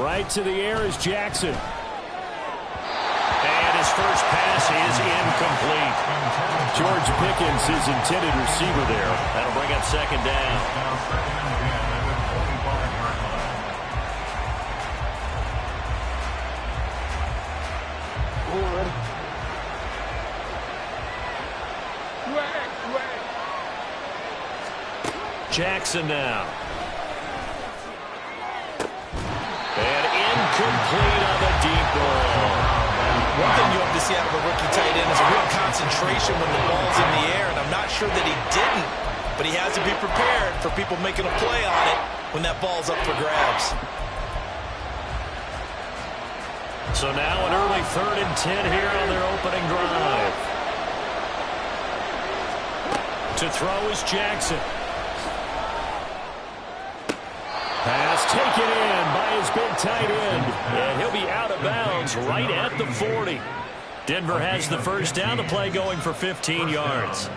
Right to the air is Jackson. And his first pass is incomplete. George Pickens, his intended receiver there. That'll bring up second down. Jackson now. And incomplete on the deep ball. One thing you hope to see out of a rookie tight end is a real concentration when the ball's in the air, and I'm not sure that he didn't, but he has to be prepared for people making a play on it when that ball's up for grabs. So now an early 3rd and 10 here on their opening drive. To throw is Jackson. Pass taken in by his big tight end. And he'll be out of bounds right at the 40. Denver has the first down. The play going for 15 yards.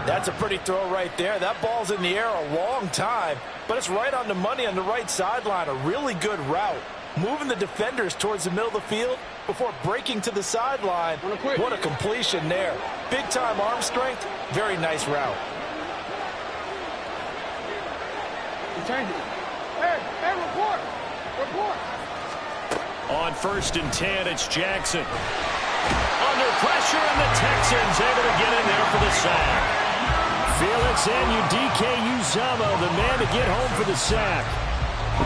That's a pretty throw right there. That ball's in the air a long time, but it's right on the money on the right sideline. A really good route. Moving the defenders towards the middle of the field before breaking to the sideline. What a completion there. Big-time arm strength. Very nice route. Change it. Hey, report. On 1st and 10, it's Jackson. Under pressure, and the Texans able to get in there for the sack. Felix Anudike-Uzomah, the man to get home for the sack.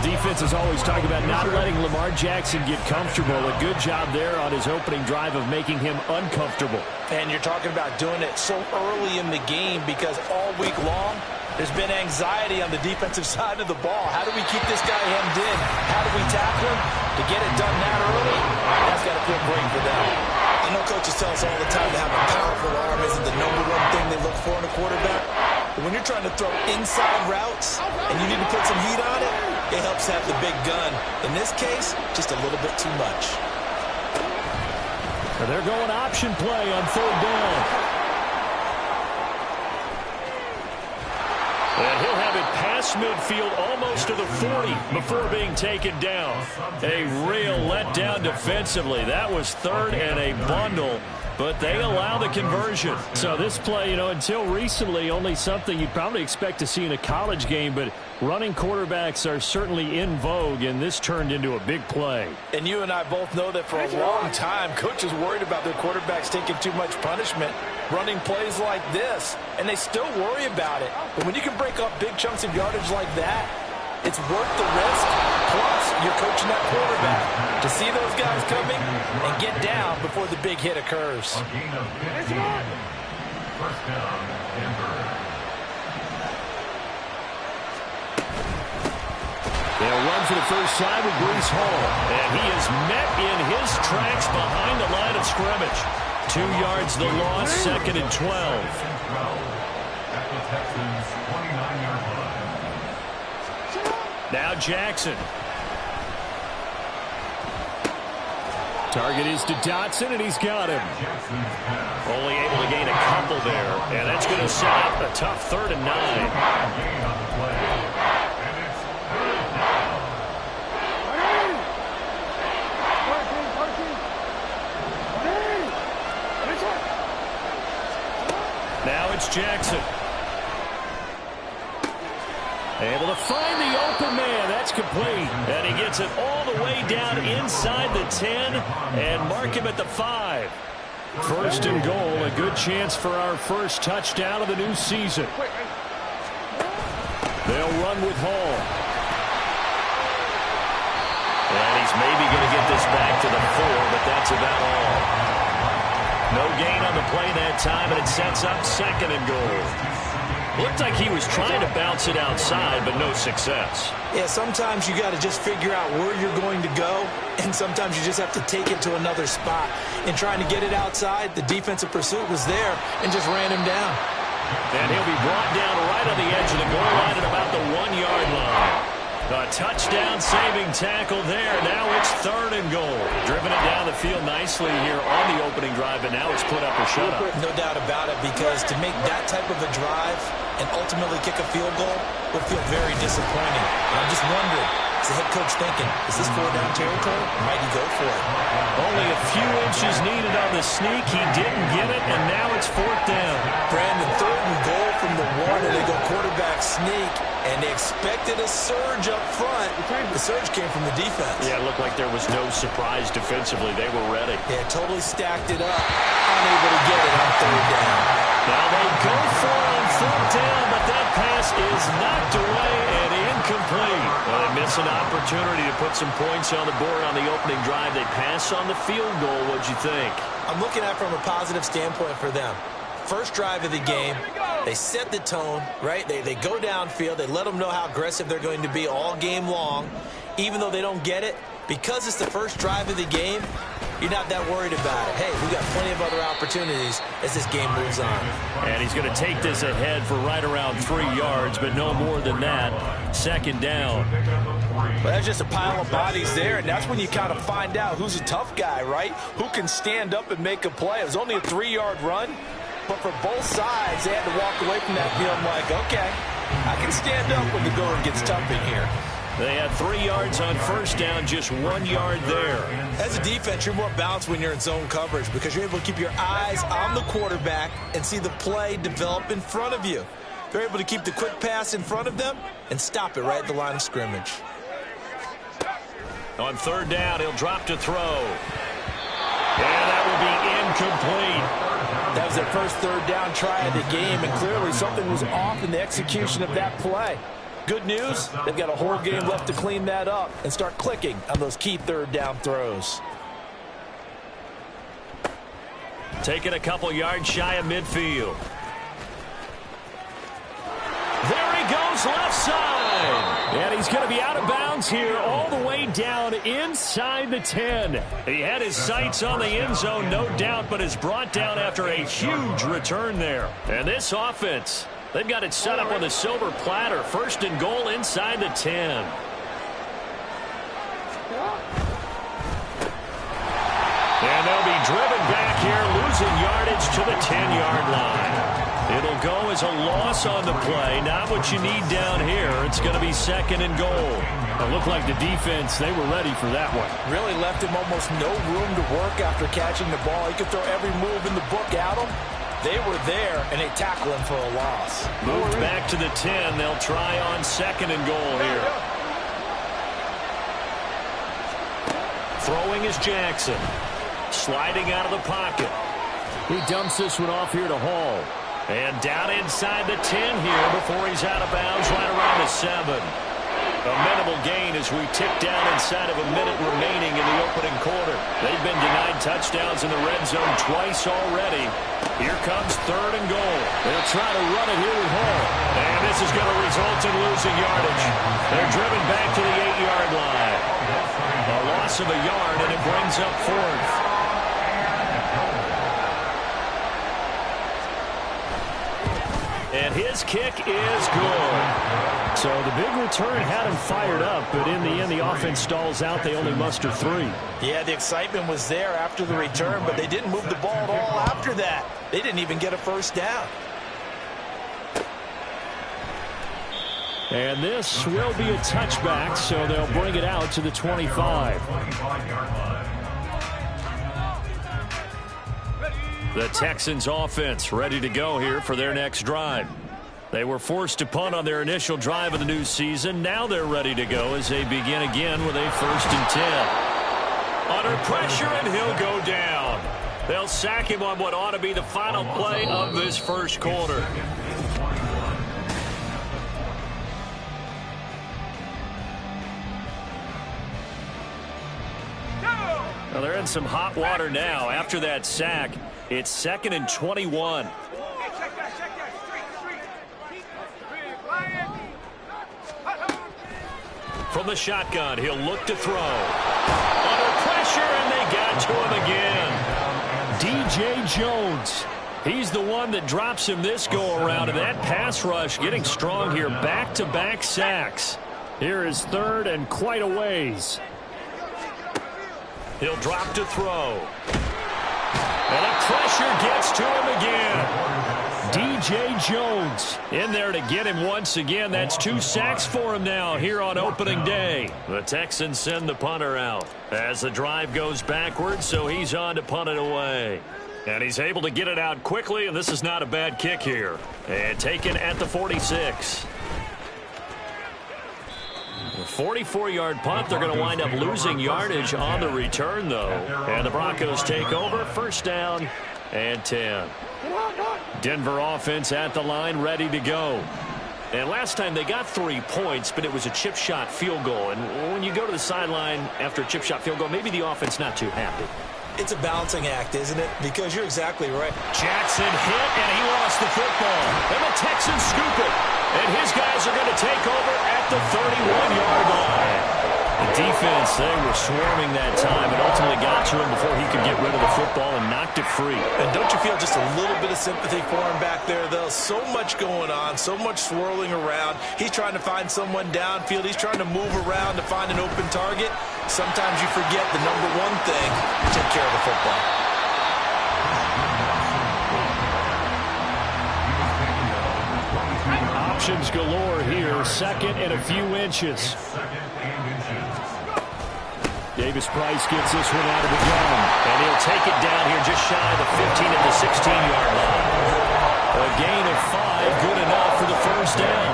The defense is always talking about not letting Lamar Jackson get comfortable. A good job there on his opening drive of making him uncomfortable. And you're talking about doing it so early in the game because all week long, there's been anxiety on the defensive side of the ball. How do we keep this guy hemmed in? How do we tackle him? To get it done that early, that's got to feel great for them. I know coaches tell us all the time to have a powerful arm isn't the #1 thing they look for in a quarterback. But when you're trying to throw inside routes and you need to put some heat on it, it helps have the big gun. In this case, just a little bit too much. They're going option play on 3rd down. And he'll have it past midfield almost to the 40 before being taken down. A real letdown defensively. That was 3rd and a bundle, but they allow the conversion. So this play, until recently, only something you'd probably expect to see in a college game, but running quarterbacks are certainly in vogue, and this turned into a big play. And you and I both know that for a long time, coaches worried about their quarterbacks taking too much punishment, running plays like this, and they still worry about it. But when you can break up big chunks of yardage like that, it's worth the risk. Plus, you're coaching that quarterback to see those guys coming and get down before the big hit occurs. First down, Denver. They'll run for the first time with Breece Hall. And he is met in his tracks behind the line of scrimmage. 2 yards the loss, 2nd and 12. At the Texans' 29-yard line. Now Jackson. Target is to Dotson, and he's got him. Only able to gain a couple there, and that's going to set up a tough 3rd and 9. Now it's Jackson. Able to find the open man. That's complete. And he gets it all the way down inside the 10 and mark him at the 5. 1st and goal. A good chance for our first touchdown of the new season. They'll run with Hall. And he's maybe going to get this back to the 4, but that's about all. No gain on the play that time, and it sets up 2nd and goal. Looked like he was trying to bounce it outside, but no success. Yeah, sometimes you got to just figure out where you're going to go, and sometimes you just have to take it to another spot. In trying to get it outside, the defensive pursuit was there and just ran him down. And he'll be brought down right on the edge of the goal line at about the 1-yard line. A touchdown-saving tackle there. Now it's 3rd and goal. Driven it down the field nicely here on the opening drive, and now it's put up or shut up. No doubt about it, because to make that type of a drive and ultimately kick a field goal would feel very disappointing. I'm just wondering, Is the head coach thinking, is this 4-down territory? Or might he go for it? Only a few inches needed on the sneak. He didn't get it, and now it's 4th down. Brandon, 3rd and goal from the 1, and they go quarterback sneak, and they expected a surge up front. The surge came from the defense. Yeah, it looked like there was no surprise defensively. They were ready. Yeah, totally stacked it up. Unable to get it on 3rd down. Now they go for it on 4th down, but that pass is knocked away and incomplete. Well, they miss an opportunity to put some points on the board on the opening drive. They pass on the field goal. What'd you think? I'm looking at it from a positive standpoint for them. First drive of the game, they set the tone, right? They go downfield. They let them know how aggressive they're going to be all game long. Even though they don't get it, because it's the first drive of the game, you're not that worried about it. Hey, we got plenty of other opportunities as this game moves on. And he's going to take this ahead for right around 3 yards, but no more than that. 2nd down. But that's just a pile of bodies there, and that's when you kind of find out who's a tough guy, right? Who can stand up and make a play. It was only a 3-yard run, but for both sides, they had to walk away from that feeling like, okay, I can stand up when the going gets tough in here. They had 3 yards on 1st down, just 1 yard there. As a defense, you're more balanced when you're in zone coverage because you're able to keep your eyes on the quarterback and see the play develop in front of you. They're able to keep the quick pass in front of them and stop it right at the line of scrimmage. On 3rd down, he'll drop to throw. And that will be incomplete. That was their first 3rd down try of the game, and clearly something was off in the execution of that play. Good news, they've got a whole game left to clean that up and start clicking on those key 3rd down throws. Taking a couple yards shy of midfield. There he goes, left side. And he's going to be out of bounds here all the way down inside the 10. He had his sights on the end zone, no doubt, but is brought down after a huge return there. And this offense, they've got it set up on the silver platter. 1st and goal inside the 10. And they'll be driven back here, losing yardage to the 10-yard line. It'll go as a loss on the play. Not what you need down here. It's going to be 2nd and goal. It looked like the defense, they were ready for that one. Really left him almost no room to work after catching the ball. He could throw every move in the book at him. They were there, and they tackle him for a loss. Moved back to the 10. They'll try on 2nd and goal here. Throwing is Jackson. Sliding out of the pocket. He dumps this one off here to Hall. And down inside the 10 here before he's out of bounds right around the 7. A minimal gain as we tick down inside of a minute remaining in the opening quarter. They've been denied touchdowns in the red zone twice already. Here comes 3rd and goal. They'll try to run it here with Hall. And this is going to result in losing yardage. They're driven back to the 8-yard line. A loss of a yard, and it brings up 4th. And his kick is good. So the big return had him fired up, but in the end, the offense stalls out. They only muster 3. Yeah, the excitement was there after the return, but they didn't move the ball at all after that. They didn't even get a 1st down. And this will be a touchback, so they'll bring it out to the 25. The Texans offense ready to go here for their next drive. They were forced to punt on their initial drive of the new season. Now they're ready to go as they begin again with a 1st and 10. Under pressure, and he'll go down. They'll sack him on what ought to be the final play of this first quarter. Well, they're in some hot water now. After that sack, it's 2nd and 21. From the shotgun, he'll look to throw. Under pressure, and they got to him again. DJ Jones. He's the one that drops him this go-around, and that pass rush getting strong here. Back-to-back sacks. Here is 3rd and quite a ways. He'll drop to throw. And the pressure gets to him again. DJ J. Jones in there to get him once again. That's 2 sacks for him now here on opening day. The Texans send the punter out as the drive goes backwards, so he's on to punt it away. And he's able to get it out quickly, and this is not a bad kick here. And taken at the 46. A 44-yard punt. They're going to wind up losing yardage on the return, though. And the Broncos take over. First down and 10. Denver offense at the line, ready to go. And last time they got 3 points, but it was a chip shot field goal. And when you go to the sideline after a chip shot field goal, maybe the offense not too happy. It's a balancing act, isn't it? Because you're exactly right. Jackson hit, and he lost the football. And the Texans scoop it. And his guys are going to take over at the 31-yard line. The defense, they were swarming that time and ultimately got to him before he could get rid of the football and knocked it free. And don't you feel just a little bit of sympathy for him back there, though? So much going on, so much swirling around. He's trying to find someone downfield. He's trying to move around to find an open target. Sometimes you forget the number one thing, take care of the football. Options galore here. Second and a few inches. Davis Price gets this one out of the gun. And he'll take it down here just shy of the 15 at the 16-yard line. A gain of 5, good enough for the first down.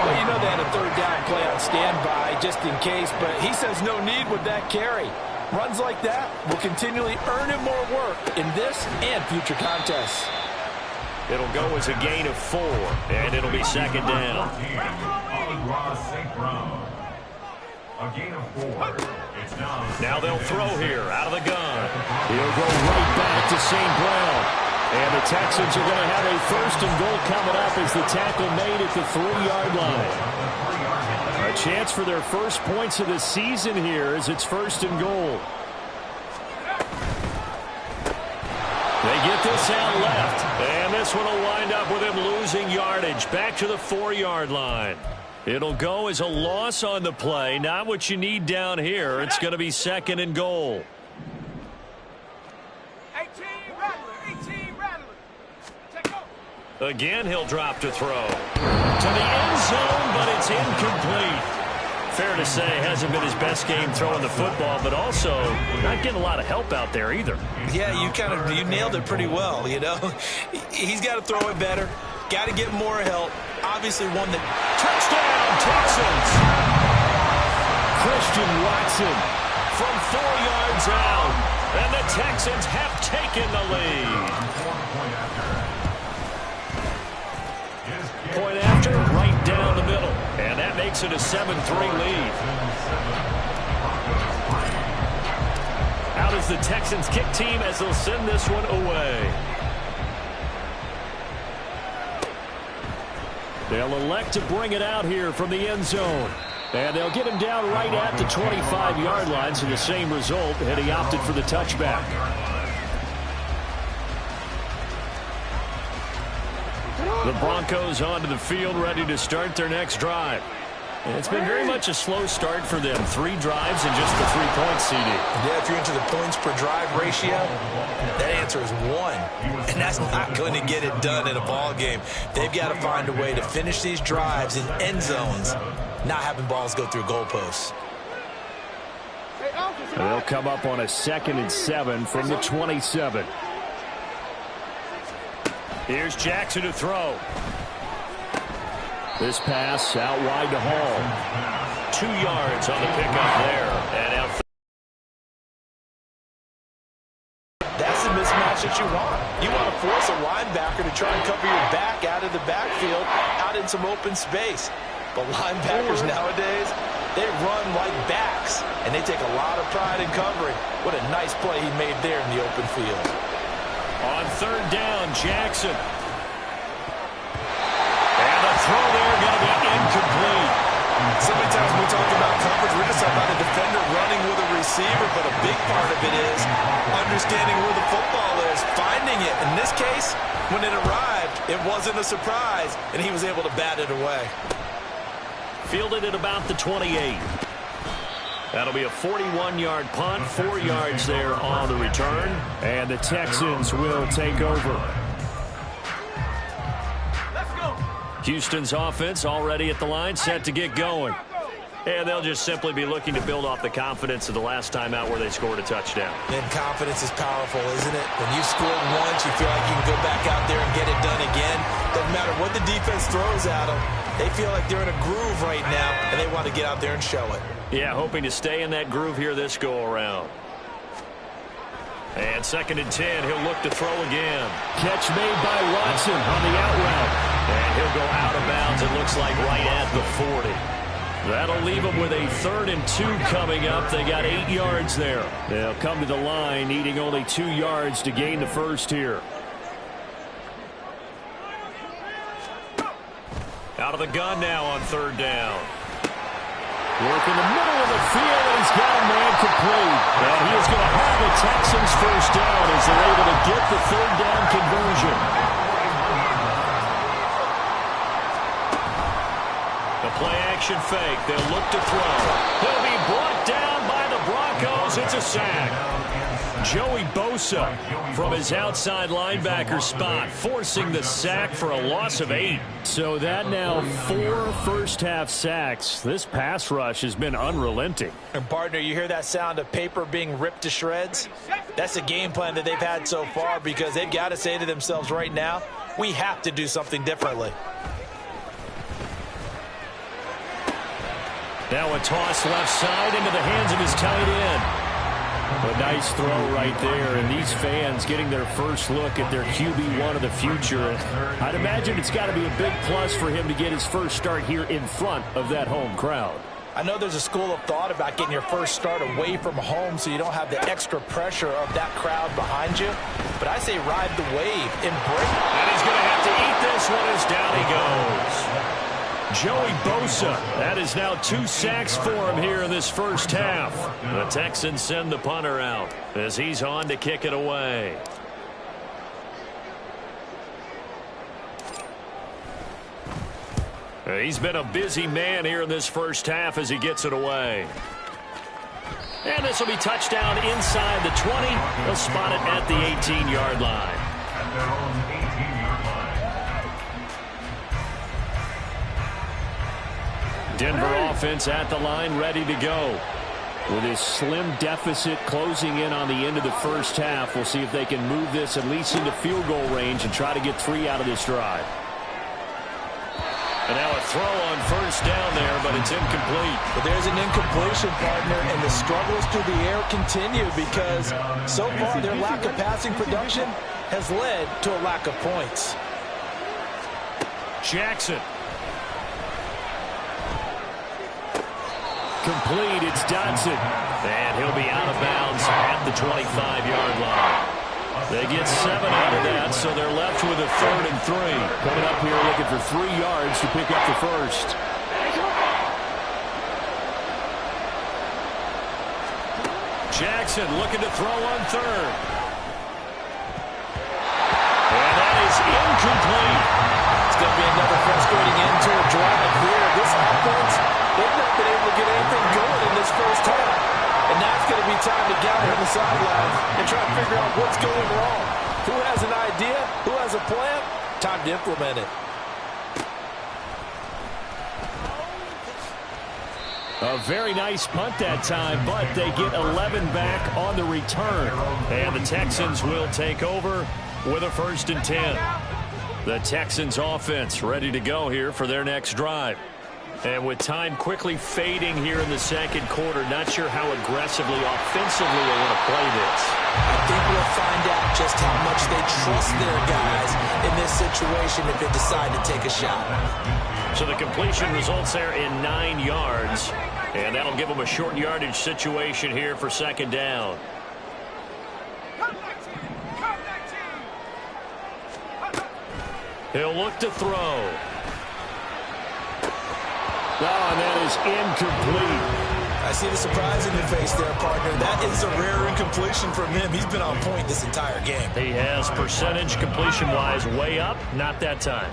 Well, you know they had a third down play on standby just in case, but he says no need with that carry. Runs like that will continually earn him more work in this and future contests. It'll go as a gain of 4, and it'll be second down. A gain of 4. Now they'll throw here out of the gun. He'll go right back to St. Brown. And the Texans are going to have a first and goal coming up as the tackle made at the 3-yard line. A chance for their first points of the season here as it's first and goal. They get this out left. And this one will wind up with him losing yardage back to the 4-yard line. It'll go as a loss on the play. Not what you need down here. It's going to be second and goal. 18 Rattler. Take over. Again, he'll drop to throw. To the end zone, but it's incomplete. Fair to say, hasn't been his best game throwing the football, but also not getting a lot of help out there either. Yeah, you nailed it pretty well, you know. He's got to throw it better. Got to get more help. Obviously one that... Touchdown, Texans! Christian Watson from 4 yards out. And the Texans have taken the lead. Point after, right down the middle. And that makes it a 7-3 lead. Out is the Texans kick team as they'll send this one away. They'll elect to bring it out here from the end zone. And they'll get him down right at the 25-yard line, so the same result, and he opted for the touchback. The Broncos onto the field, ready to start their next drive. And it's been very much a slow start for them. 3 drives and just the 3-point CD. Yeah, if you're into the points per drive ratio, that answer is 1. And that's not going to get it done in a ball game. They've got to find a way to finish these drives in end zones, not having balls go through goalposts. They'll come up on a 2nd and 7 from the 27. Here's Jackson to throw. This pass out wide to Hall. 2 yards on the pickup there. And out. That's the mismatch that you want. You want to force a linebacker to try and cover your back out of the backfield, out in some open space. But linebackers nowadays, they run like backs, and they take a lot of pride in covering. What a nice play he made there in the open field. On 3rd down, Jackson. And the throw there going to be incomplete. So many times when we talk about coverage, we're just talking about a defender running with a receiver, but a big part of it is understanding where the football is, finding it. In this case, when it arrived, it wasn't a surprise, and he was able to bat it away. Fielded at about the 28. That'll be a 41-yard punt, 4 yards there on the return, and the Texans will take over. Houston's offense already at the line, set to get going. And they'll just simply be looking to build off the confidence of the last time out where they scored a touchdown. And confidence is powerful, isn't it? When you've scored once, you feel like you can go back out there and get it done again. Doesn't matter what the defense throws at them. They feel like they're in a groove right now, and they want to get out there and show it. Yeah, hoping to stay in that groove here this go-around. And 2nd and 10, he'll look to throw again. Catch made by Watson on the out route. And he'll go out of bounds, it looks like right at the 40. That'll leave them with a 3rd and 2 coming up. They got 8 yards there. They'll come to the line, needing only 2 yards to gain the first here. Out of the gun now on 3rd down. Work in the middle of the field, and he's got a man complete. And he is going to have the Texans first down as they're able to get the 3rd down conversion. The play-action fake. They'll look to throw. He'll be brought down by the Broncos. It's a sack. Joey Bosa from his outside linebacker spot, forcing the sack for a loss of 8. So that now 4 first-half sacks. This pass rush has been unrelenting. And, partner, you hear that sound of paper being ripped to shreds? That's the game plan that they've had so far because they've got to say to themselves right now, we have to do something differently. Now a toss left side into the hands of his tight end. A nice throw right there, and these fans getting their first look at their QB1 of the future. I'd imagine it's got to be a big plus for him to get his first start here in front of that home crowd. I know there's a school of thought about getting your first start away from home so you don't have the extra pressure of that crowd behind you. But I say ride the wave, embrace. And he's going to have to eat this one as down he goes. Joey Bosa, that is now 2 sacks for him here in this first half. The Texans send the punter out as he's on to kick it away. He's been a busy man here in this first half as he gets it away. And this will be touchdown inside the 20. He'll spot it at the 18-yard line. Denver offense at the line, ready to go. With his slim deficit closing in on the end of the first half, we'll see if they can move this at least into field goal range and try to get 3 out of this drive. And now a throw on first down there, but it's incomplete. But there's an incompletion, partner, and the struggles through the air continue because so far their lack of passing production has led to a lack of points. Jackson. Complete, it's Dodson. And he'll be out of bounds at the 25-yard line. They get 7 out of that, so they're left with a 3rd and 3. Coming up here looking for 3 yards to pick up the first. Jackson looking to throw on 3rd. And that is incomplete. It's going to be another frustrating end to a drive here. This offense, they've not been able to get anything going in this first half. And now it's going to be time to gather on the sideline and try to figure out what's going wrong. Who has an idea? Who has a plan? Time to implement it. A very nice punt that time, but they get 11 back on the return. And the Texans will take over with a 1st and 10. The Texans offense ready to go here for their next drive. And with time quickly fading here in the second quarter, not sure how aggressively, offensively they want to play this. I think we'll find out just how much they trust their guys in this situation if they decide to take a shot. So the completion results there in 9 yards. And that'll give them a short yardage situation here for 2nd down. He'll look to throw. Oh, and that is incomplete. I see the surprise in your face there, partner. That is a rare incompletion from him. He's been on point this entire game. He has percentage completion-wise way up. Not that time.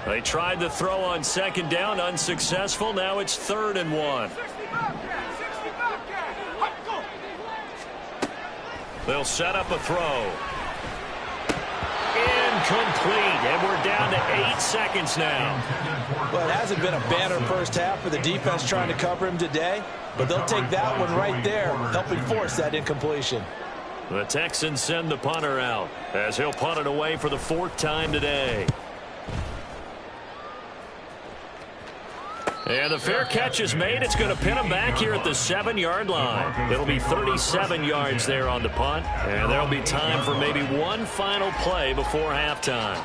They tried to throw on 2nd down, unsuccessful. Now it's 3rd and 1. They'll set up a throw. complete, and we're down to 8 seconds now. Well, it hasn't been a banner first half for the defense trying to cover him today, but they'll take that one right there, helping force that incompletion. The Texans send the punter out as he'll punt it away for the 4th time today. And the fair catch is made. It's going to pin him back here at the 7-yard line. It'll be 37 yards there on the punt, and there'll be time for maybe one final play before halftime.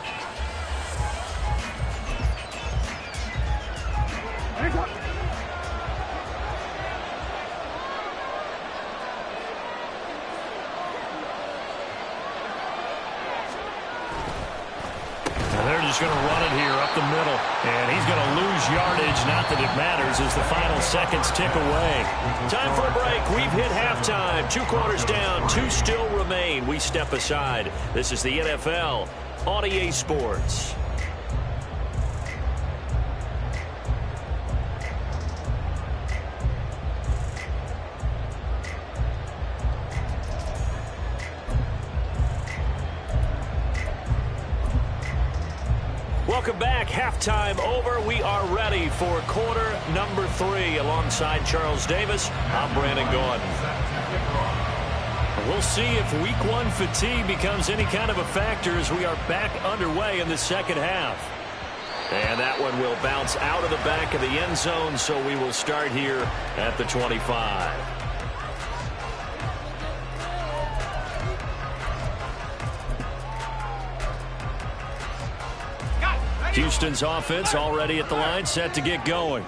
They're just going to run it here up the middle. And he's going to lose yardage. Not that it matters as the final seconds tick away. Time for a break. We've hit halftime. 2 quarters down. 2 still remain. We step aside. This is the NFL on EA Sports. Welcome back. Halftime over. We are ready for quarter number 3. Alongside Charles Davis, I'm Brandon Gordon. We'll see if week 1 fatigue becomes any kind of a factor as we are back underway in the second half. And that one will bounce out of the back of the end zone, so we will start here at the 25. Houston's offense already at the line, set to get going.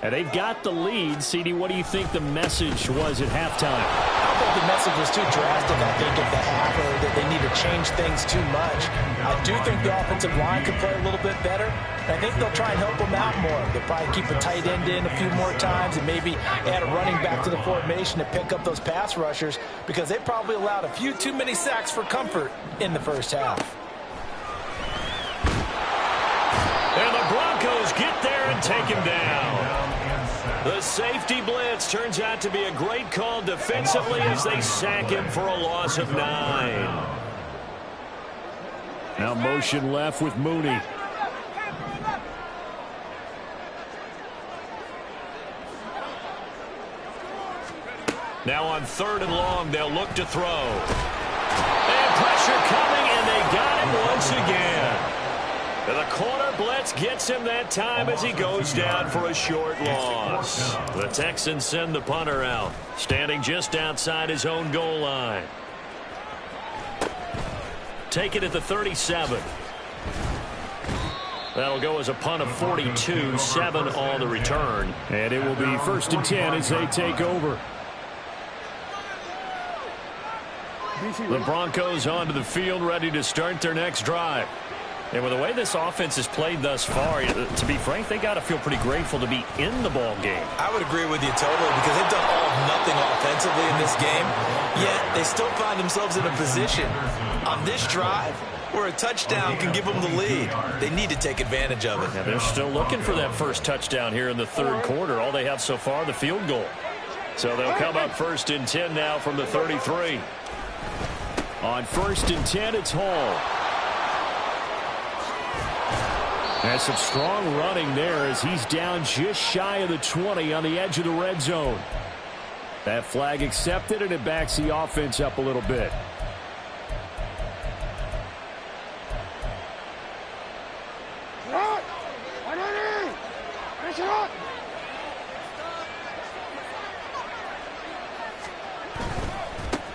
And they've got the lead. CD, what do you think the message was at halftime? I don't think the message was too drastic, I think, at the half, or that they need to change things too much. I do think the offensive line could play a little bit better. And I think they'll try and help them out more. They'll probably keep a tight end in a few more times and maybe add a running back to the formation to pick up those pass rushers, because they probably allowed a few too many sacks for comfort in the first half. And the Broncos get there and take him down. The safety blitz turns out to be a great call defensively as they sack him for a loss of 9. Now motion left with Mooney. Now on 3rd and long, they'll look to throw. And pressure coming, and they got him once again. And the corner blitz gets him that time as he goes down for a short loss. The Texans send the punter out, standing just outside his own goal line. Take it at the 37. That'll go as a punt of 42, 7 on the return. And it will be 1st and 10 as they take over. The Broncos onto the field, ready to start their next drive. And with the way this offense has played thus far, to be frank, they got to feel pretty grateful to be in the ball game. I would agree with you totally, because they've done all of nothing offensively in this game, yet they still find themselves in a position on this drive where a touchdown can give them the lead. They need to take advantage of it. Yeah, they're still looking for that first touchdown here in the 3rd quarter. All they have so far, the field goal. So they'll come up 1st and 10 now from the 33. On 1st and 10, it's Hall. That's some strong running there as he's down just shy of the 20 on the edge of the red zone. That flag accepted, and it backs the offense up a little bit.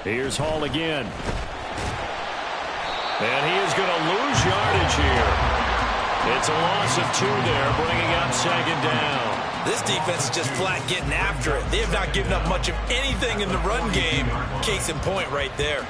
Here's Hall again. And he is going to lose yardage here. It's a loss of 2 there, bringing up 2nd down. This defense is just flat getting after it. They have not given up much of anything in the run game. Case in point right there.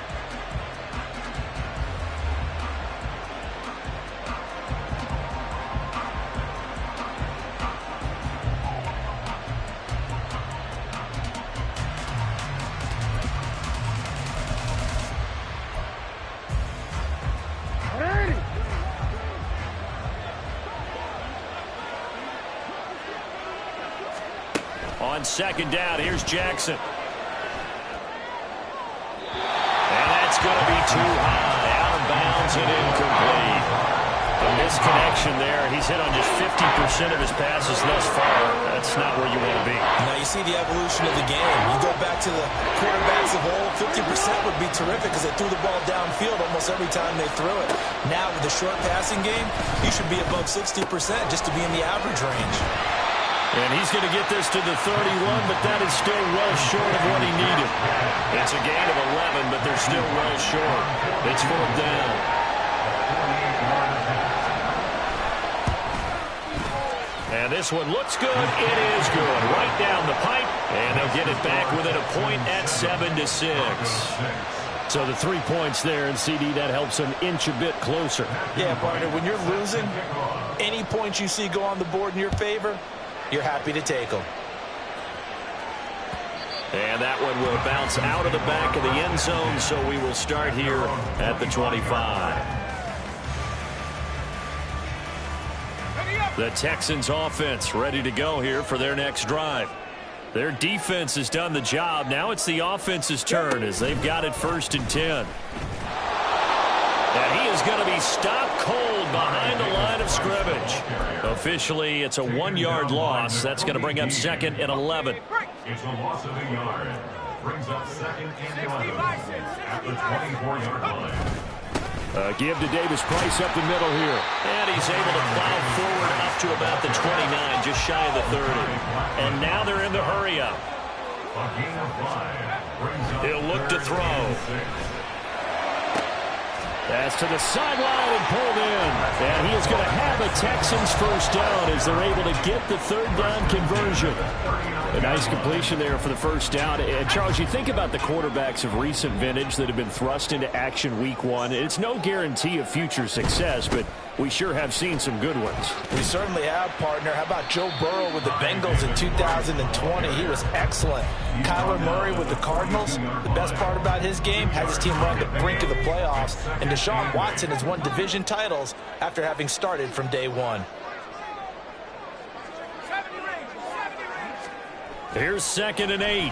On 2nd down, here's Jackson. And that's going to be too high. Out of bounds and incomplete. missed connection there. He's hit on just 50% of his passes thus far. That's not where you want to be. Now you see the evolution of the game. You go back to the quarterbacks of old, 50% would be terrific because they threw the ball downfield almost every time they threw it. Now with the short passing game, you should be above 60% just to be in the average range. And he's going to get this to the 31, but that is still well short of what he needed. It's a gain of 11, but they're still well short. It's 4th down. And this one looks good. It is good. Right down the pipe. And they'll get it back within a point at 7-6. So the 3 points there, and CD, that helps them inch a bit closer. Yeah, partner, when you're losing, any points you see go on the board in your favor, you're happy to take them. And that one will bounce out of the back of the end zone, so we will start here at the 25. The Texans offense ready to go here for their next drive. Their defense has done the job. Now it's the offense's turn as they've got it 1st and 10. And he is going to be stopped cold behind the line of scrimmage. Officially, it's a 1-yard loss. That's going to bring up 2nd and 11. It's a loss of a yard. Brings up 2nd and 11 at the 24-yard line. Give to Davis Price up the middle here. And he's able to plow forward up to about the 29, just shy of the 30. And now they're in the hurry-up. He'll look to throw. Pass to the sideline and pulled in. And he is going to have a Texans 1st down as they're able to get the 3rd down conversion. A nice completion there for the 1st down. And Charles, you think about the quarterbacks of recent vintage that have been thrust into action week 1. It's no guarantee of future success, but we sure have seen some good ones. We certainly have, partner. How about Joe Burrow with the Bengals in 2020? He was excellent. Kyler Murray with the Cardinals. The best part about his game, has his team run the brink of the playoffs. And Deshaun Watson has won division titles after having started from day 1. Here's 2nd and 8. And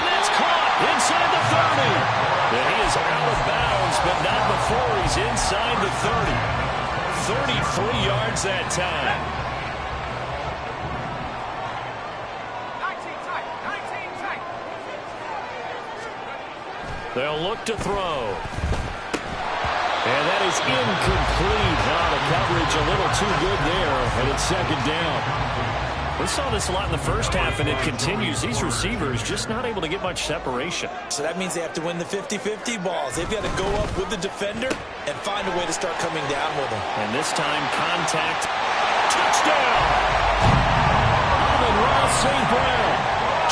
that's caught inside the 30. And he is out of bounds, but not before he's inside the 30. 33 yards that time. 19 tight. They'll look to throw. And that is incomplete. Now the coverage a little too good there, and it's 2nd down. We saw this a lot in the 1st half, and it continues. These receivers just not able to get much separation. So that means they have to win the 50-50 balls. They've got to go up with the defender and find a way to start coming down with them. And this time, contact. Touchdown! Ross St. Brown,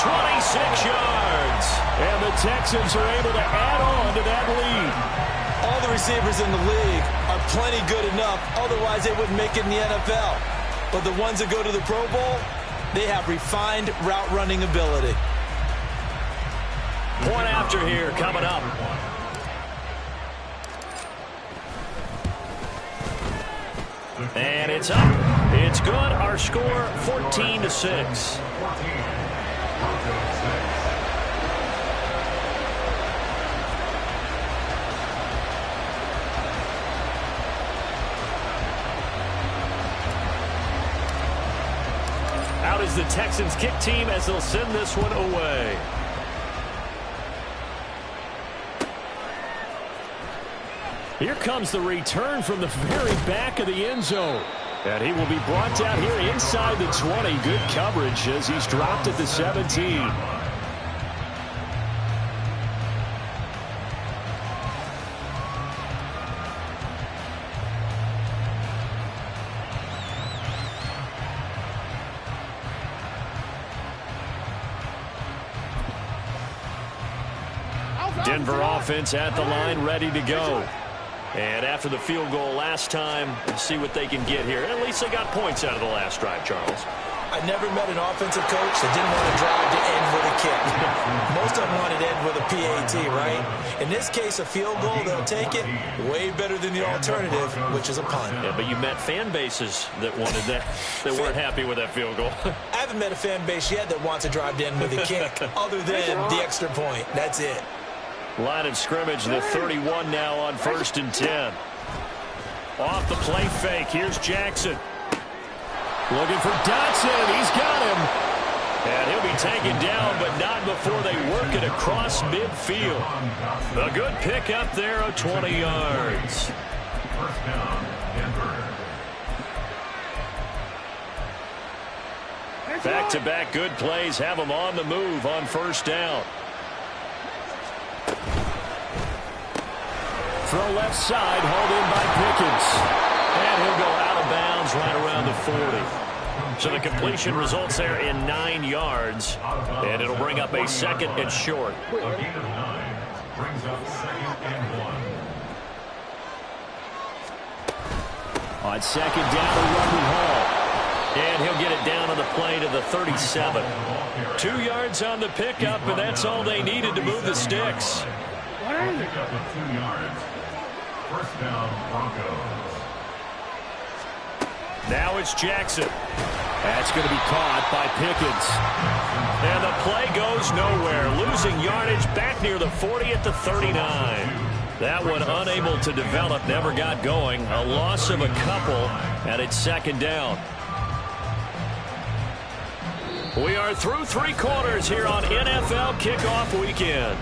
26 yards. And the Texans are able to add on to that lead. All the receivers in the league are plenty good enough. Otherwise, they wouldn't make it in the NFL. But the ones that go to the Pro Bowl, they have refined route running ability. Point after here coming up. And it's up. It's good. Our score 14-6. Out is the Texans kick team as they'll send this one away. Here comes the return from the very back of the end zone. And he will be brought down here inside the 20. Good coverage as he's dropped at the 17. Denver offense at the line, ready to go. And after the field goal last time, we'll see what they can get here. At least they got points out of the last drive, Charles. I never met an offensive coach that didn't want to drive to end with a kick. Most of them wanted to end with a PAT, right? In this case, a field goal, they'll take it. Way better than the alternative, which is a punt. Yeah, but you met fan bases that wanted that, that weren't happy with that field goal. I haven't met a fan base yet that wants to drive to end with a kick, other than the extra point. That's it. Line of scrimmage, the 31 now on 1st and 10. Off the play fake. Here's Jackson. Looking for Dotson. He's got him. And he'll be taken down, but not before they work it across midfield. A good pickup there of 20 yards. First down, Denver. Back-to-back good plays have them on the move on 1st down. Throw left side, hauled in by Pickens. And he'll go out of bounds right around the 40. So the completion results there in 9 yards. And it'll bring up a 2nd and short. A gain of 9 brings up 2nd and 1. On 2nd down, a run with Hall. And he'll get it down on the play to the 37. 2 yards on the pickup, and that's all they needed to move the sticks. Pickup of 2 yards. First down, Broncos. Now it's Jackson. That's going to be caught by Pickens. And the play goes nowhere. Losing yardage back near the 40 at the 39. That one unable to develop, never got going. A loss of a couple, and it's 2nd down. We are through 3 quarters here on NFL Kickoff Weekend.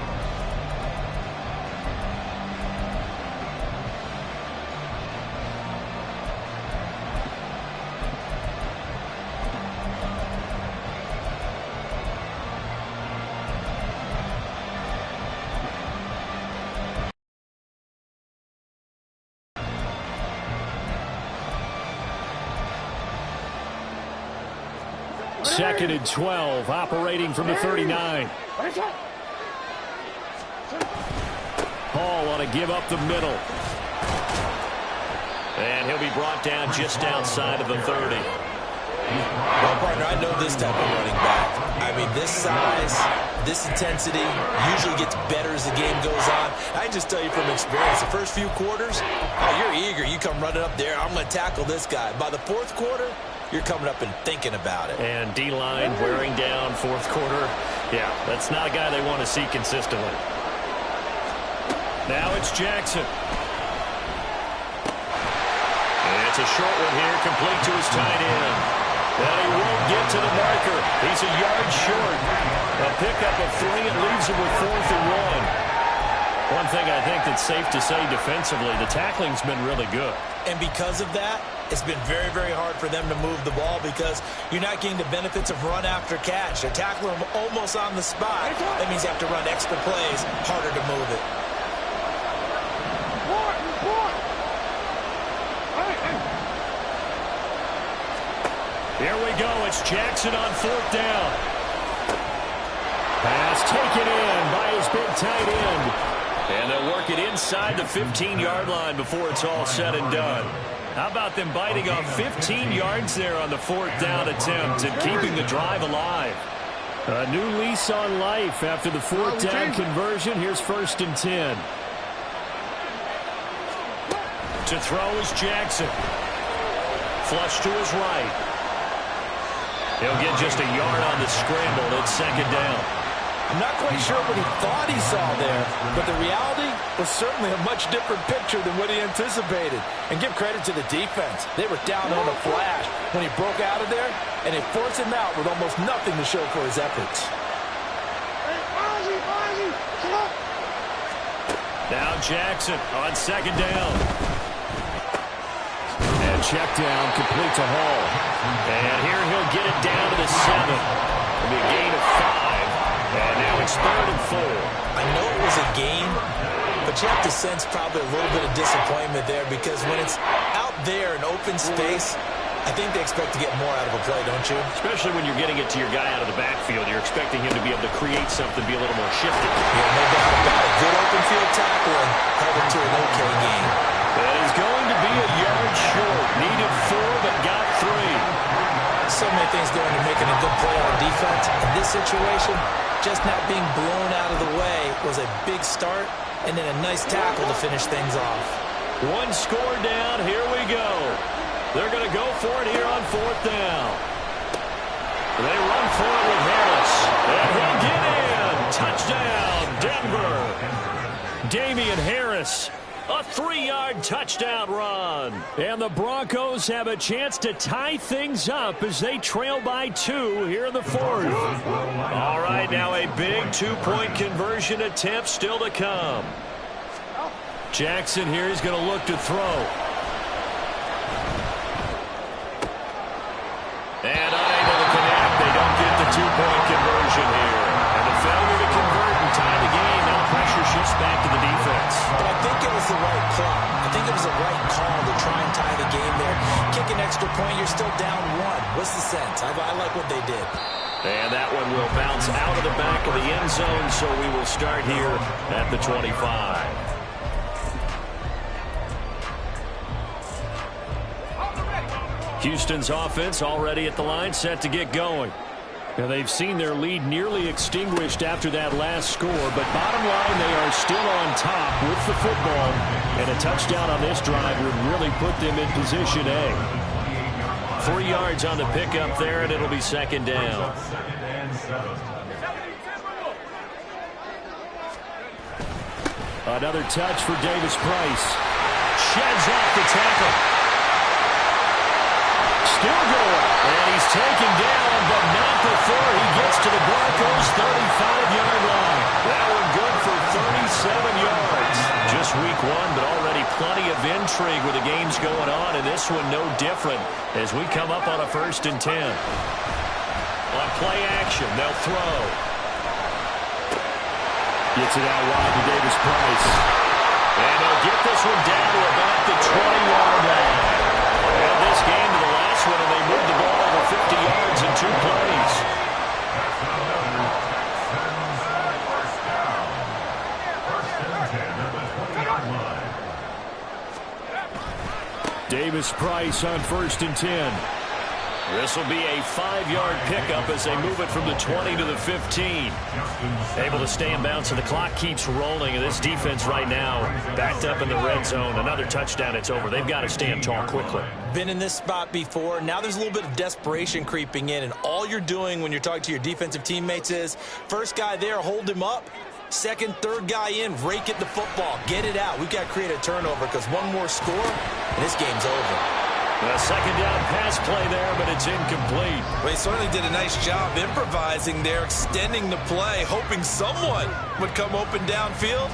Second and 12, operating from the 39. Hall on a give up the middle. And he'll be brought down just outside of the 30. Well, partner, I know this type of running back. I mean, this size, this intensity usually gets better as the game goes on. I can just tell you from experience, the first few quarters, you're eager. You come running up there, I'm going to tackle this guy. By the 4th quarter, you're coming up and thinking about it. And D-line wearing down 4th quarter. Yeah, that's not a guy they want to see consistently. Now it's Jackson. And it's a short one here, complete to his tight end. And he won't get to the marker. He's a yard short. A pickup of 3, it leaves him with 4th and 1. One thing I think that's safe to say defensively, the tackling's been really good. And because of that, it's been very, very hard for them to move the ball because you're not getting the benefits of run after catch. They're tackling them almost on the spot. That means you have to run extra plays, harder to move it. Here we go. It's Jackson on 4th down. Pass taken in by his big tight end. And they'll work it inside the 15-yard line before it's all said and done. How about them biting off 15 yards there on the 4th down attempt and keeping the drive alive? A new lease on life after the 4th down conversion. Here's 1st and 10. To throw is Jackson. Flush to his right. He'll get just a yard on the scramble. It's 2nd down. I'm not quite sure what he thought he saw there, but the reality was certainly a much different picture than what he anticipated. And give credit to the defense. They were down on a flash when he broke out of there, and they forced him out with almost nothing to show for his efforts. Now Jackson on 2nd down. And check down, complete to Hall. And here he'll get it down to the 7. It'll be a gain of 5. And now it's 3rd and 4. I know it was a game, but you have to sense probably a little bit of disappointment there because when it's out there in open space, I think they expect to get more out of a play, don't you? Especially when you're getting it to your guy out of the backfield. You're expecting him to be able to create something, be a little more shifty. Yeah, no doubt about it. Good open field tackling, headed to an okay game. That is going to be a yard short. Needed 4, but got 3. So many things going to making a good play on defense. In this situation, just not being blown out of the way was a big start, and then a nice tackle to finish things off. 1 score down. Here we go. They're going to go for it here on 4th down. They run for it with Harris. And he'll get in. Touchdown, Denver. Damian Harris. A 3-yard touchdown run. And the Broncos have a chance to tie things up as they trail by 2 here in the 4th. All right, now a big 2-point conversion attempt still to come. Jackson here is going to look to throw. And unable to connect. They don't get the 2-point conversion here. And the failure to convert and tie the game. Now the pressure shifts back to the defense. But I think it was the right play. I think it was the right call to try and tie the game there. Kick an extra point, you're still down 1. What's the sense? I like what they did. And that one will bounce out of the back of the end zone, so we will start here at the 25. Houston's offense already at the line, set to get going. Now they've seen their lead nearly extinguished after that last score, but bottom line, they are still on top with the football, and a touchdown on this drive would really put them in position A. 3 yards on the pickup there, and it'll be second down. Another touch for Davis Price. Sheds off the tackle. Still going, and he's taken down, but not before he gets to the Broncos' 35-yard line. That one good for 37 yards. Just week 1, but already plenty of intrigue with the games going on, and this one no different as we come up on a 1st and 10. On play action, they'll throw. Gets it out wide to Davis Price. And they'll get this one down to about the 20-yard line. And this game to the last one, and they moved the ball over 50 yards in 2 plays. Davis Price on 1st and 10. This will be a 5-yard pickup as they move it from the 20 to the 15. Able to stay in bounds, and the clock keeps rolling. And this defense right now backed up in the red zone. Another touchdown, it's over. They've got to stand tall quickly. Been in this spot before. Now there's a little bit of desperation creeping in, and all you're doing when you're talking to your defensive teammates is first guy there, hold him up. Second, third guy in, rake at the football. Get it out. We've got to create a turnover because one more score, and this game's over. A second down pass play there, but it's incomplete. Well, he certainly did a nice job improvising there, extending the play, hoping someone would come open downfield,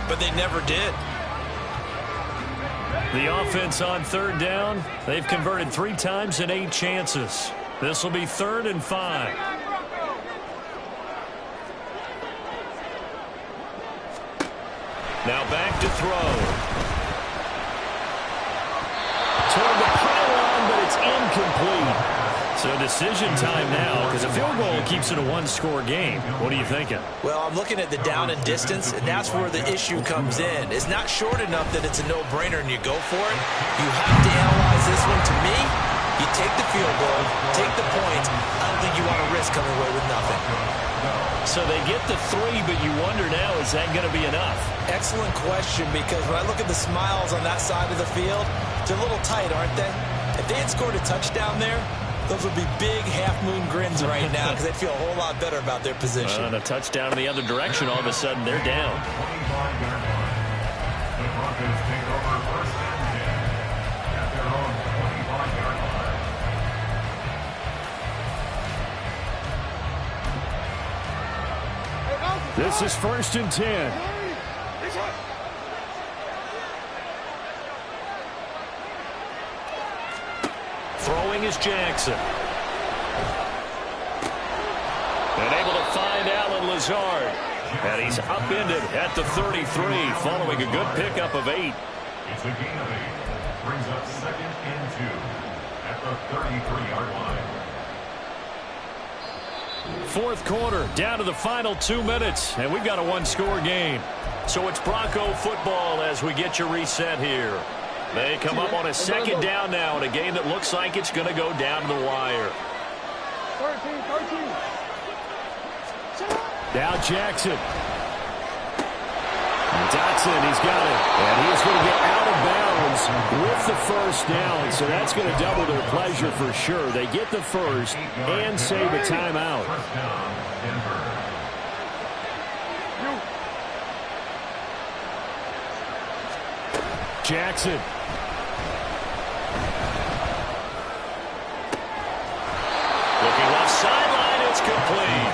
but they never did. The offense on 3rd down, they've converted 3 times in 8 chances. This will be 3rd and 5. Now back to throw. Toward the pylon, but it's incomplete. So decision time now, because a field goal keeps it a 1-score game. What are you thinking? Well, I'm looking at the down and distance, and that's where the issue comes in. It's not short enough that it's a no-brainer and you go for it. You have to analyze this one. To me, you take the field goal, take the points. I don't think you want to risk coming away with nothing. So they get the 3, but you wonder now, is that going to be enough? Excellent question, because when I look at the smiles on that side of the field, they're a little tight, aren't they? If they had scored a touchdown there, those would be big half-moon grins right now because they'd feel a whole lot better about their position. And a touchdown in the other direction, all of a sudden they're down. The Broncos take over 1st and 10 at their own 25-yard line. This is 1st and 10. Throwing is Jackson. And able to find Alan Lazard. And he's upended at the 33, following a good pickup of 8. It's a gain of 8. Brings up 2nd and 2 at the 33-yard line. 4th quarter, down to the final 2 minutes, and we've got a 1-score game. So it's Bronco football as we get you reset here. They come up on a 2nd down now in a game that looks like it's going to go down to the wire. 13. Now Jackson. Dotson, he's got it. And he's going to get out of bounds with the 1st down. So that's going to double their pleasure for sure. They get the 1st and save a timeout. 1st down, Denver. Jackson. Looking left sideline, it's complete.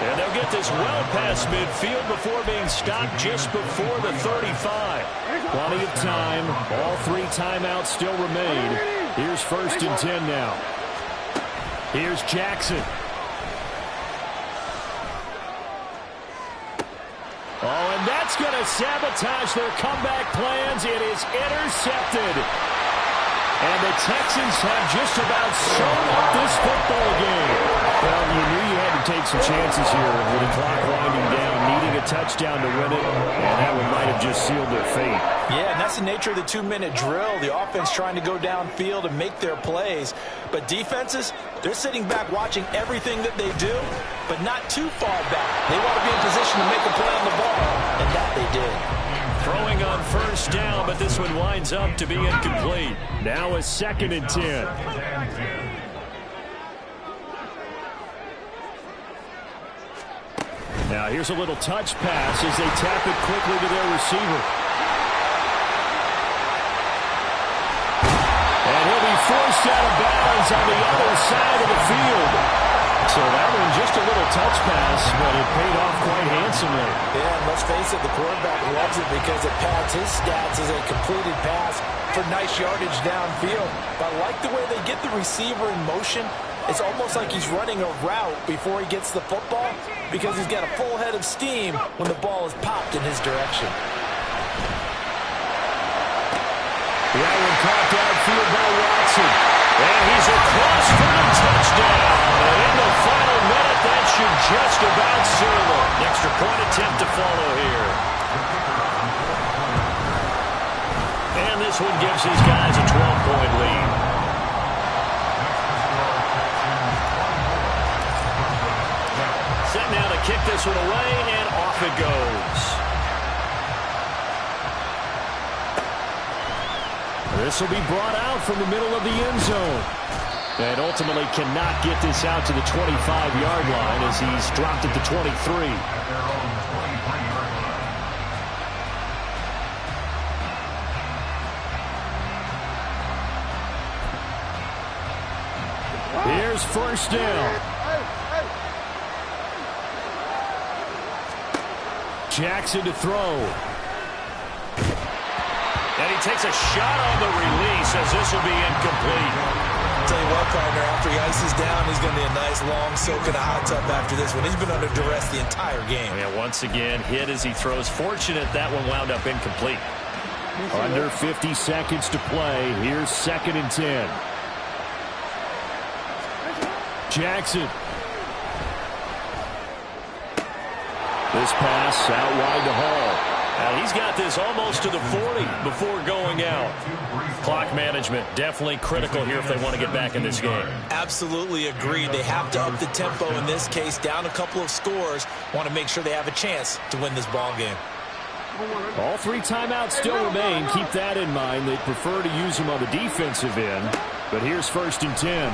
And they'll get this well past midfield before being stopped just before the 35. Plenty of time. All 3 timeouts still remain. Here's 1st and 10 now. Here's Jackson. Oh, and that's going to sabotage their comeback plans. It is intercepted. And the Texans have just about sewn up this football game. Well, you knew you had to take some chances here with the clock winding down, needing a touchdown to win it, and that one might have just sealed their fate. Yeah, and that's the nature of the 2-minute drill. The offense trying to go downfield and make their plays. But defenses, they're sitting back watching everything that they do, but not too far back. They want to be in position to make a play on the ball, and that they did. Throwing on 1st down, but this one winds up to be incomplete. Now a 2nd and 10. Now here's a little touch pass as they tap it quickly to their receiver. And he'll be forced out of bounds on the other side of the field. So that one just a little touch pass, but it paid off quite handsomely. Yeah, and let's face it, the quarterback loves it because it pads his stats as a completed pass for nice yardage downfield. But I like the way they get the receiver in motion. It's almost like he's running a route before he gets the football because he's got a full head of steam when the ball is popped in his direction. That one caught downfield by Watson. And he's across for the touchdown. And in the final minute, that should just about seal it. Extra point attempt to follow here. And this one gives his guys a 12-point lead. Set now to kick this one away, and off it goes. This will be brought out from the middle of the end zone. And ultimately cannot get this out to the 25-yard line as he's dropped at the 23. Here's 1st down. Jackson to throw. And he takes a shot on the release as this will be incomplete. I'll tell you what, partner, after he ices down, he's going to be a nice long soak in a hot tub after this one. He's been under duress the entire game. Yeah, once again, hit as he throws. Fortunate that one wound up incomplete. Under 50 seconds to play. Here's 2nd and 10. Jackson. This pass out wide to Hall. Now he's got this almost to the 40 before going out. Clock management definitely critical here if they want to get back in this game. Absolutely agreed. They have to up the tempo in this case, down a couple of scores. Want to make sure they have a chance to win this ball game. All 3 timeouts still remain. Keep that in mind. They'd prefer to use them on the defensive end. But here's 1st and 10.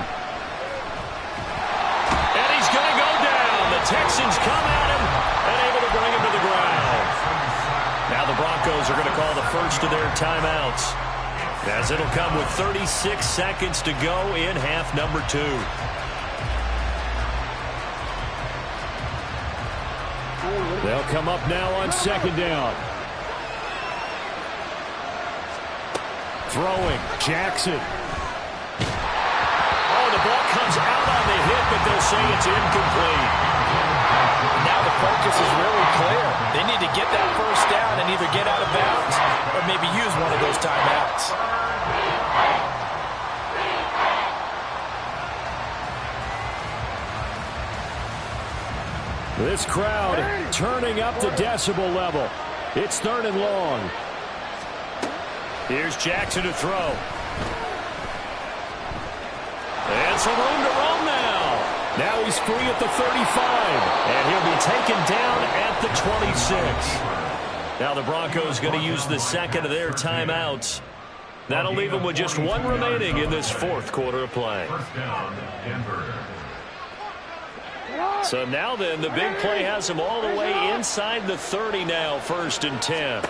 And he's going to go down. The Texans come at him and able to bring him to the ground. Now the Broncos are going to call the first of their timeouts, as it'll come with 36 seconds to go in half number 2. They'll come up now on 2nd down. Throwing, Jackson. Oh, the ball comes out on the hit, but they'll say it's incomplete. Now the focus is really clear. They need to get that 1st down and either get out of bounds or maybe use one of those timeouts. This crowd turning up the decibel level. It's 3rd and long. Here's Jackson to throw. And some room to roam now. Now he's free at the 35. And he'll be taken down at the 26. Now the Broncos going to use the 2nd of their timeouts. That'll leave them with just 1 remaining in this 4th quarter of play. So now then, the big play has him all the way inside the 30 now, 1st and 10.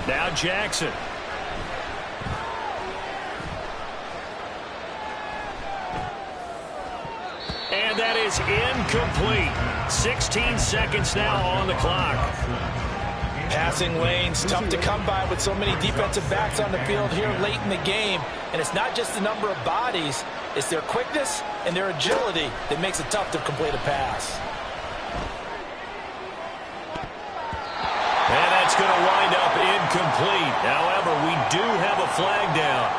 Now Jackson. is incomplete. 16 seconds now on the clock. Passing lanes, tough to come by with so many defensive backs on the field here late in the game. And it's not just the number of bodies, it's their quickness and their agility that makes it tough to complete a pass. And that's going to wind up incomplete. However, we do have a flag down.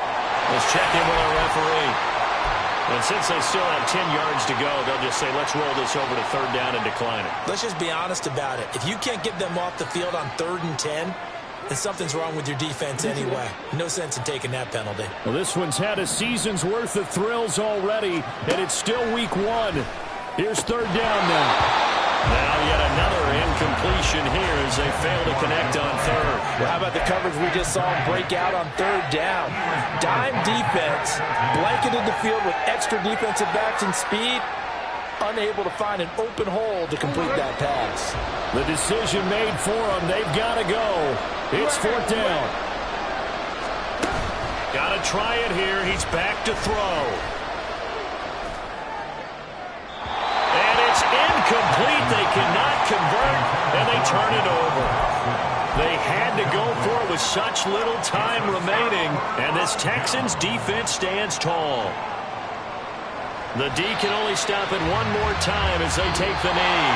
Let's check in with our referee. And since they still have 10 yards to go, they'll just say, let's roll this over to third down and decline it. Let's just be honest about it. If you can't get them off the field on 3rd and 10, then something's wrong with your defense anyway. No sense in taking that penalty. Well, this one's had a season's worth of thrills already, and it's still week 1. Here's third down now. Now yet another incompletion here as they fail to connect on third. Well, how about the coverage we just saw them break out on third down? Dime defense, blanketed the field with extra defensive backs and speed, unable to find an open hole to complete that pass. The decision made for them. They've got to go. It's fourth down. Got to try it here. He's back to throw. Incomplete. They cannot convert, and they turn it over. They had to go for it with such little time remaining, and this Texans defense stands tall. The D can only stop it one more time as they take the knee.